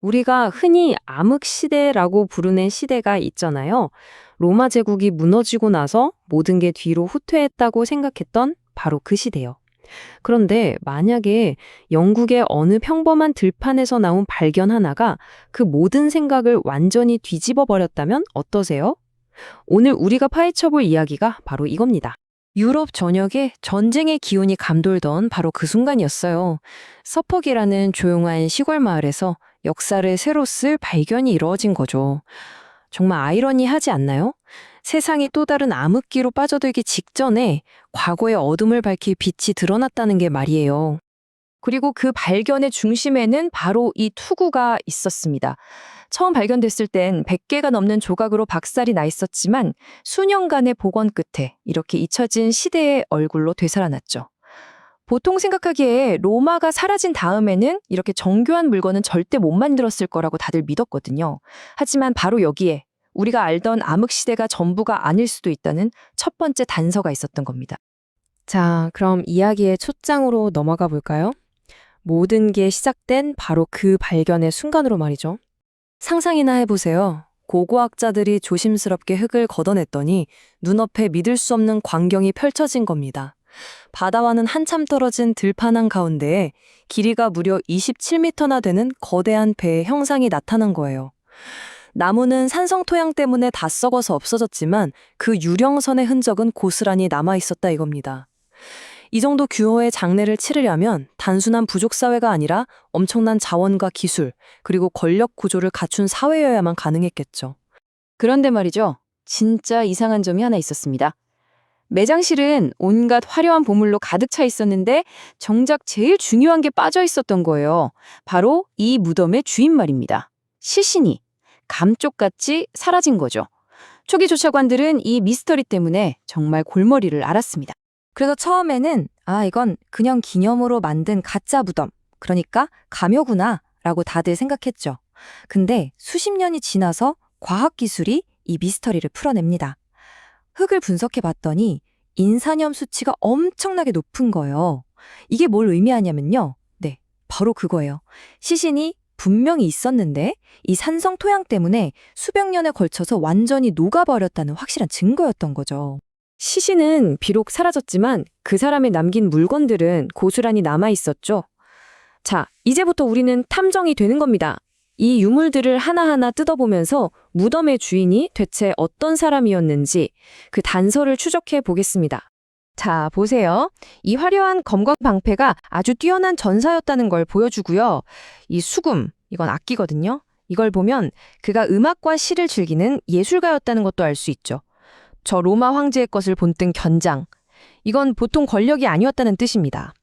우리가 흔히 암흑시대라고 부르는 시대가 있잖아요. 로마 제국이 무너지고 나서 모든 게 뒤로 후퇴했다고 생각했던 바로 그 시대요. 그런데 만약에 영국의 어느 평범한 들판에서 나온 발견 하나가 그 모든 생각을 완전히 뒤집어 버렸다면 어떠세요? 오늘 우리가 파헤쳐 볼 이야기가 바로 이겁니다. 유럽 전역에 전쟁의 기운이 감돌던 바로 그 순간이었어요. 서퍽이라는 조용한 시골 마을에서 역사를 새로 쓸 발견이 이루어진 거죠. 정말 아이러니하지 않나요? 세상이 또 다른 암흑기로 빠져들기 직전에 과거의 어둠을 밝힐 빛이 드러났다는 게 말이에요. 그리고 그 발견의 중심에는 바로 이 투구가 있었습니다. 처음 발견됐을 땐 100개가 넘는 조각으로 박살이 나 있었지만 수년간의 복원 끝에 이렇게 잊혀진 시대의 얼굴로 되살아났죠. 보통 생각하기에 로마가 사라진 다음에는 이렇게 정교한 물건은 절대 못 만들었을 거라고 다들 믿었거든요. 하지만 바로 여기에 우리가 알던 암흑시대가 전부가 아닐 수도 있다는 첫 번째 단서가 있었던 겁니다. 자, 그럼 이야기의 초장으로 넘어가 볼까요? 모든 게 시작된 바로 그 발견의 순간으로 말이죠. 상상이나 해보세요. 고고학자들이 조심스럽게 흙을 걷어냈더니 눈앞에 믿을 수 없는 광경이 펼쳐진 겁니다. 바다와는 한참 떨어진 들판 한가운데에 길이가 무려 27m나 되는 거대한 배의 형상이 나타난 거예요. 나무는 산성 토양 때문에 다 썩어서 없어졌지만 그 유령선의 흔적은 고스란히 남아 있었다 이겁니다. 이 정도 규모의 장래를 치르려면 단순한 부족 사회가 아니라 엄청난 자원과 기술, 그리고 권력 구조를 갖춘 사회여야만 가능했겠죠. 그런데 말이죠. 진짜 이상한 점이 하나 있었습니다. 매장실은 온갖 화려한 보물로 가득 차 있었는데 정작 제일 중요한 게 빠져 있었던 거예요. 바로 이 무덤의 주인 말입니다. 시신이 감쪽같이 사라진 거죠. 초기 조사관들은 이 미스터리 때문에 정말 골머리를 앓았습니다. 그래서 처음에는 이건 그냥 기념으로 만든 가짜 무덤, 그러니까 가묘구나 라고 다들 생각했죠. 근데 수십 년이 지나서 과학기술이 이 미스터리를 풀어냅니다. 흙을 분석해 봤더니 인산염 수치가 엄청나게 높은 거예요. 이게 뭘 의미하냐면요. 네, 바로 그거예요. 시신이 분명히 있었는데 이 산성 토양 때문에 수백 년에 걸쳐서 완전히 녹아버렸다는 확실한 증거였던 거죠. 시신은 비록 사라졌지만 그 사람이 남긴 물건들은 고스란히 남아있었죠. 자, 이제부터 우리는 탐정이 되는 겁니다. 이 유물들을 하나하나 뜯어보면서 무덤의 주인이 대체 어떤 사람이었는지 그 단서를 추적해 보겠습니다. 자, 보세요. 이 화려한 검광 방패가 아주 뛰어난 전사였다는 걸 보여주고요. 이 수금, 이건 악기거든요. 이걸 보면 그가 음악과 시를 즐기는 예술가였다는 것도 알 수 있죠. 저 로마 황제의 것을 본뜬 견장. 이건 보통 권력이 아니었다는 뜻입니다.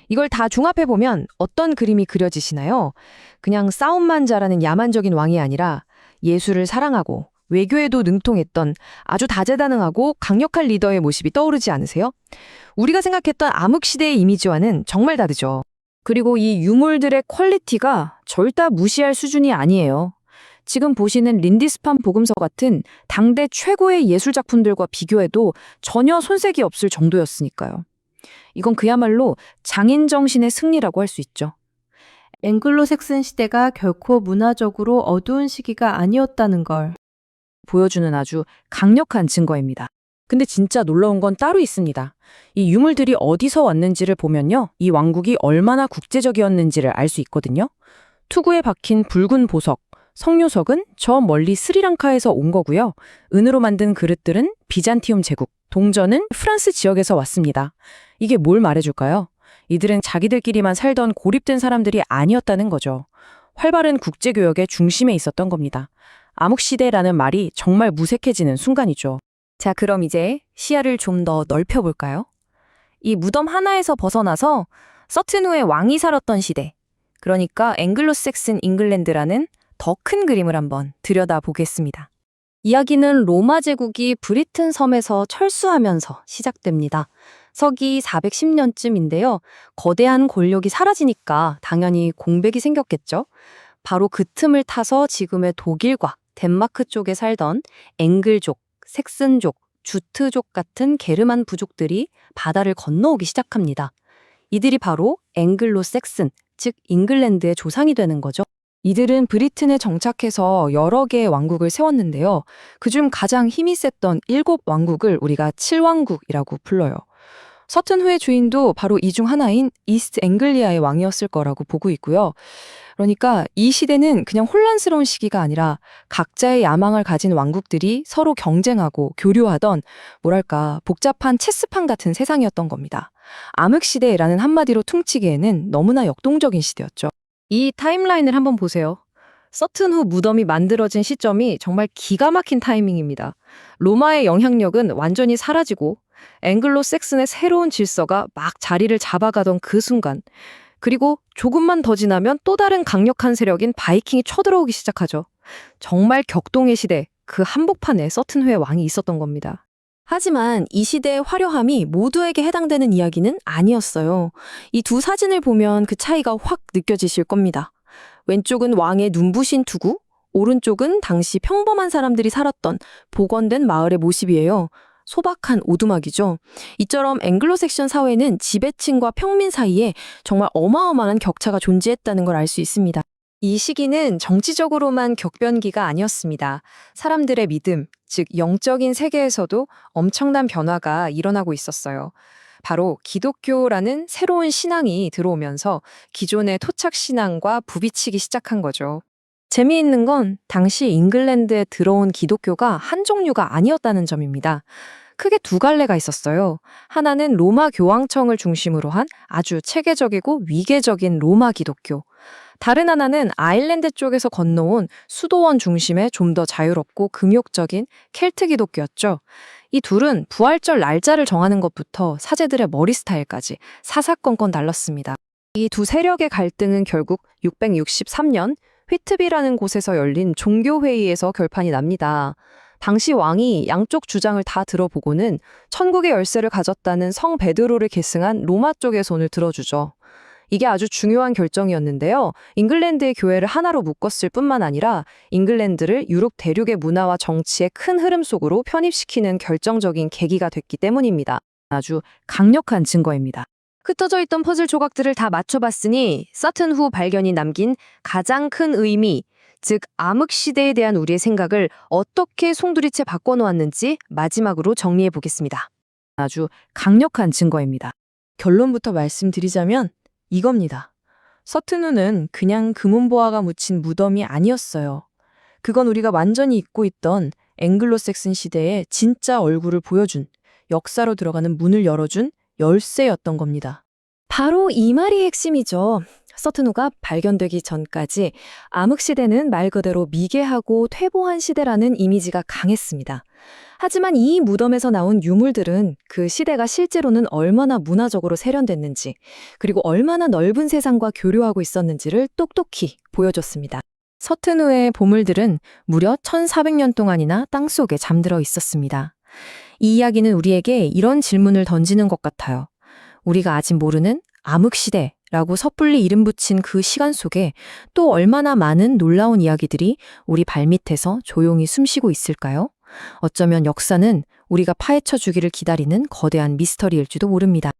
이걸 다 종합해보면 어떤 그림이 그려지시나요? 그냥 싸움만 잘하는 야만적인 왕이 아니라 예술을 사랑하고 외교에도 능통했던 아주 다재다능하고 강력한 리더의 모습이 떠오르지 않으세요? 우리가 생각했던 암흑시대의 이미지와는 정말 다르죠. 그리고 이 유물들의 퀄리티가 절대 무시할 수준이 아니에요. 지금 보시는 린디스판 복음서 같은 당대 최고의 예술작품들과 비교해도 전혀 손색이 없을 정도였으니까요. 이건 그야말로 장인 정신의 승리라고 할 수 있죠. 앵글로색슨 시대가 결코 문화적으로 어두운 시기가 아니었다는 걸 보여주는 아주 강력한 증거입니다. 근데 진짜 놀라운 건 따로 있습니다. 이 유물들이 어디서 왔는지를 보면요. 이 왕국이 얼마나 국제적이었는지를 알 수 있거든요. 투구에 박힌 붉은 보석, 성묘석은 저 멀리 스리랑카에서 온 거고요. 은으로 만든 그릇들은 비잔티움 제국, 동전은 프랑스 지역에서 왔습니다. 이게 뭘 말해줄까요? 이들은 자기들끼리만 살던 고립된 사람들이 아니었다는 거죠. 활발한 국제교역의 중심에 있었던 겁니다. 암흑시대라는 말이 정말 무색해지는 순간이죠. 자, 그럼 이제 시야를 좀 더 넓혀볼까요? 이 무덤 하나에서 벗어나서 서튼후의 왕이 살았던 시대, 그러니까 앵글로색슨 잉글랜드라는 더 큰 그림을 한번 들여다보겠습니다. 이야기는 로마 제국이 브리튼 섬에서 철수하면서 시작됩니다. 서기 410년쯤인데요. 거대한 권력이 사라지니까 당연히 공백이 생겼겠죠. 바로 그 틈을 타서 지금의 독일과 덴마크 쪽에 살던 앵글족, 색슨족, 주트족 같은 게르만 부족들이 바다를 건너오기 시작합니다. 이들이 바로 앵글로색슨, 즉 잉글랜드의 조상이 되는 거죠. 이들은 브리튼에 정착해서 여러 개의 왕국을 세웠는데요. 그중 가장 힘이 셌던 7왕국을 우리가 7왕국이라고 불러요. 서튼후의 주인도 바로 이 중 하나인 이스트 앵글리아의 왕이었을 거라고 보고 있고요. 그러니까 이 시대는 그냥 혼란스러운 시기가 아니라 각자의 야망을 가진 왕국들이 서로 경쟁하고 교류하던 뭐랄까 복잡한 체스판 같은 세상이었던 겁니다. 암흑시대라는 한마디로 퉁치기에는 너무나 역동적인 시대였죠. 이 타임라인을 한번 보세요. 서튼후 무덤이 만들어진 시점이 정말 기가 막힌 타이밍입니다. 로마의 영향력은 완전히 사라지고 앵글로색슨의 새로운 질서가 막 자리를 잡아가던 그 순간, 그리고 조금만 더 지나면 또 다른 강력한 세력인 바이킹이 쳐들어오기 시작하죠. 정말 격동의 시대, 그 한복판에 서튼후의 왕이 있었던 겁니다. 하지만 이 시대의 화려함이 모두에게 해당되는 이야기는 아니었어요. 이 두 사진을 보면 그 차이가 확 느껴지실 겁니다. 왼쪽은 왕의 눈부신 투구, 오른쪽은 당시 평범한 사람들이 살았던 복원된 마을의 모습이에요. 소박한 오두막이죠. 이처럼 앵글로색션 사회는 지배층과 평민 사이에 정말 어마어마한 격차가 존재했다는 걸 알 수 있습니다. 이 시기는 정치적으로만 격변기가 아니었습니다. 사람들의 믿음, 즉 영적인 세계에서도 엄청난 변화가 일어나고 있었어요. 바로 기독교라는 새로운 신앙이 들어오면서 기존의 토착 신앙과 부비치기 시작한 거죠. 재미있는 건 당시 잉글랜드에 들어온 기독교가 한 종류가 아니었다는 점입니다. 크게 두 갈래가 있었어요. 하나는 로마 교황청을 중심으로 한 아주 체계적이고 위계적인 로마 기독교. 다른 하나는 아일랜드 쪽에서 건너온 수도원 중심의 좀 더 자유롭고 금욕적인 켈트 기독교였죠. 이 둘은 부활절 날짜를 정하는 것부터 사제들의 머리 스타일까지 사사건건 달랐습니다. 이 두 세력의 갈등은 결국 663년 휘트비라는 곳에서 열린 종교회의에서 결판이 납니다. 당시 왕이 양쪽 주장을 다 들어보고는 천국의 열쇠를 가졌다는 성 베드로를 계승한 로마 쪽의 손을 들어주죠. 이게 아주 중요한 결정이었는데요. 잉글랜드의 교회를 하나로 묶었을 뿐만 아니라 잉글랜드를 유럽 대륙의 문화와 정치의 큰 흐름 속으로 편입시키는 결정적인 계기가 됐기 때문입니다. 아주 강력한 증거입니다. 흩어져 있던 퍼즐 조각들을 다 맞춰봤으니 서튼후 발견이 남긴 가장 큰 의미, 즉 암흑시대에 대한 우리의 생각을 어떻게 송두리째 바꿔놓았는지 마지막으로 정리해 보겠습니다. 아주 강력한 증거입니다. 결론부터 말씀드리자면 이겁니다. 서튼후는 그냥 금은보화가 묻힌 무덤이 아니었어요. 그건 우리가 완전히 잊고 있던 앵글로색슨 시대의 진짜 얼굴을 보여준, 역사로 들어가는 문을 열어준 열쇠였던 겁니다. 바로 이 말이 핵심이죠. 서튼후가 발견되기 전까지 암흑시대는 말 그대로 미개하고 퇴보한 시대라는 이미지가 강했습니다. 하지만 이 무덤에서 나온 유물들은 그 시대가 실제로는 얼마나 문화적으로 세련됐는지, 그리고 얼마나 넓은 세상과 교류하고 있었는지를 똑똑히 보여줬습니다. 서튼후의 보물들은 무려 1400년 동안이나 땅속에 잠들어 있었습니다. 이 이야기는 우리에게 이런 질문을 던지는 것 같아요. 우리가 아직 모르는 암흑시대라고 섣불리 이름 붙인 그 시간 속에 또 얼마나 많은 놀라운 이야기들이 우리 발밑에서 조용히 숨쉬고 있을까요? 어쩌면 역사는 우리가 파헤쳐 주기를 기다리는 거대한 미스터리일지도 모릅니다.